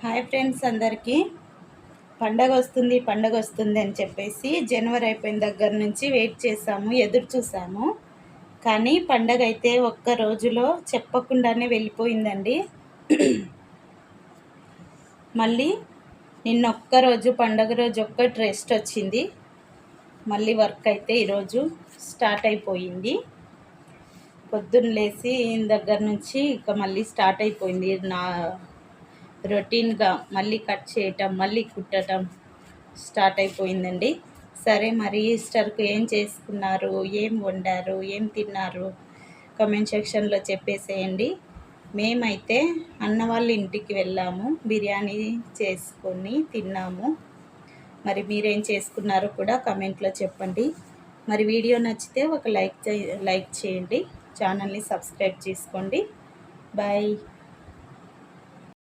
Hi friends, అందరికీ పండగ వస్తుంది అని చెప్పేసి జనవరి అయిపోయిన దగ్గర నుంచి వెయిట్ చేసాము, ఎదురు చూసాము. కానీ పండగ అయితే ఒక్క రోజులో చెప్పకుండానే వెళ్ళిపోయిందండి. మళ్ళీ నిన్న ఒక్కరోజు పండగ రోజు ఒక్కటి రెస్ట్ వచ్చింది. మళ్ళీ వర్క్ అయితే ఈరోజు స్టార్ట్ అయిపోయింది. పొద్దున్న లేచి దగ్గర నుంచి ఇక మళ్ళీ స్టార్ట్ అయిపోయింది. నా రొటీన్గా మళ్ళీ కట్ చేయటం, మళ్ళీ కుట్టడం స్టార్ట్ అయిపోయిందండి. సరే, మరి ఈస్టర్కు ఏం చేసుకున్నారు, ఏం వండారు, ఏం తిన్నారు కామెంట్ సెక్షన్లో చెప్పేసేయండి. మేమైతే అన్న వాళ్ళ ఇంటికి వెళ్ళాము, బిర్యానీ చేసుకొని తిన్నాము. మరి మీరేం చేసుకున్నారో కూడా కామెంట్లో చెప్పండి. మరి వీడియో నచ్చితే ఒక లైక్ చేయండి, ఛానల్ని సబ్స్క్రైబ్ చేసుకోండి. బాయ్.